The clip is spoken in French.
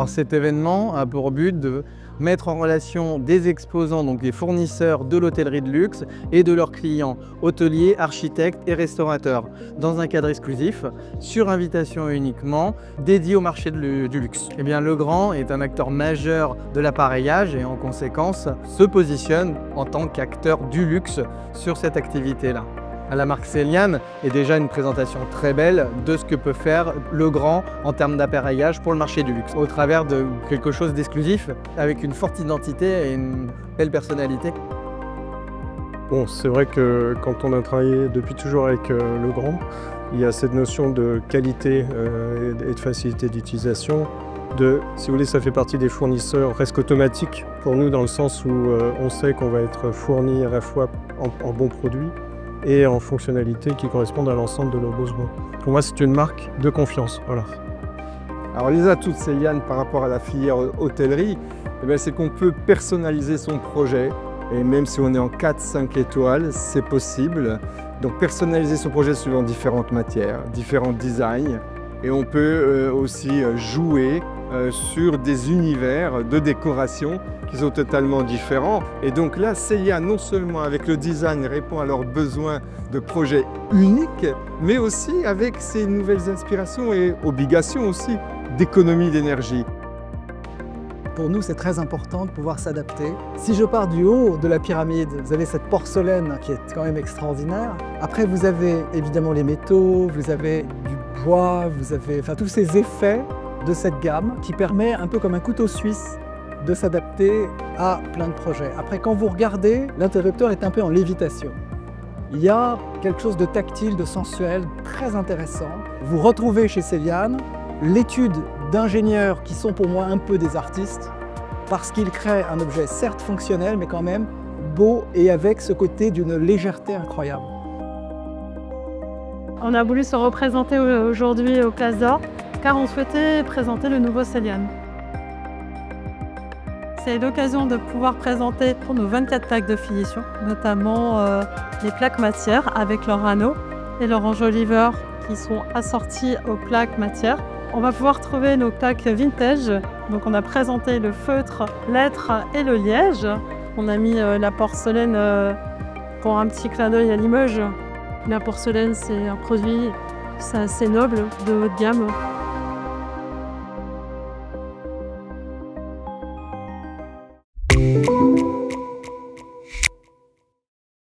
Alors cet événement a pour but de mettre en relation des exposants, donc des fournisseurs de l'hôtellerie de luxe et de leurs clients, hôteliers, architectes et restaurateurs, dans un cadre exclusif, sur invitation uniquement, dédié au marché du luxe. Eh bien, Legrand est un acteur majeur de l'appareillage et en conséquence se positionne en tant qu'acteur du luxe sur cette activité-là. La marque Céliane est déjà une présentation très belle de ce que peut faire Legrand en termes d'appareillage pour le marché du luxe, au travers de quelque chose d'exclusif, avec une forte identité et une belle personnalité. Bon, c'est vrai que quand on a travaillé depuis toujours avec Legrand, il y a cette notion de qualité et de facilité d'utilisation. Si vous voulez, ça fait partie des fournisseurs presque automatiques pour nous, dans le sens où on sait qu'on va être fourni à la fois en bons produits et en fonctionnalités qui correspondent à l'ensemble de nos besoins. Pour moi, c'est une marque de confiance. Voilà. Alors les atouts de Céliane par rapport à la filière hôtellerie, c'est qu'on peut personnaliser son projet. Et même si on est en 4-5 étoiles, c'est possible. Donc personnaliser son projet suivant différentes matières, différents designs. Et on peut aussi jouer sur des univers de décoration qui sont totalement différents. Et donc là, Céliane, non seulement avec le design, répond à leurs besoins de projets uniques, mais aussi avec ses nouvelles inspirations et obligations aussi d'économie d'énergie. Pour nous, c'est très important de pouvoir s'adapter. Si je pars du haut de la pyramide, vous avez cette porcelaine qui est quand même extraordinaire. Après, vous avez évidemment les métaux, vous avez du bois, vous avez tous ces effets de cette gamme qui permet, un peu comme un couteau suisse, de s'adapter à plein de projets. Après, quand vous regardez, l'interrupteur est un peu en lévitation. Il y a quelque chose de tactile, de sensuel, très intéressant. Vous retrouvez chez Céliane l'étude d'ingénieurs qui sont pour moi un peu des artistes, parce qu'ils créent un objet certes fonctionnel, mais quand même beau et avec ce côté d'une légèreté incroyable. On a voulu se représenter aujourd'hui au Place d'Or, car on souhaitait présenter le nouveau Céliane. C'est l'occasion de pouvoir présenter pour nos 24 plaques de finition, notamment les plaques matières avec leurs anneaux et leurs enjoliveurs qui sont assortis aux plaques matières. On va pouvoir trouver nos plaques vintage. Donc on a présenté le feutre, l'être et le liège. On a mis la porcelaine pour un petit clin d'œil à Limoges. La porcelaine, c'est un produit assez noble, de haut de gamme.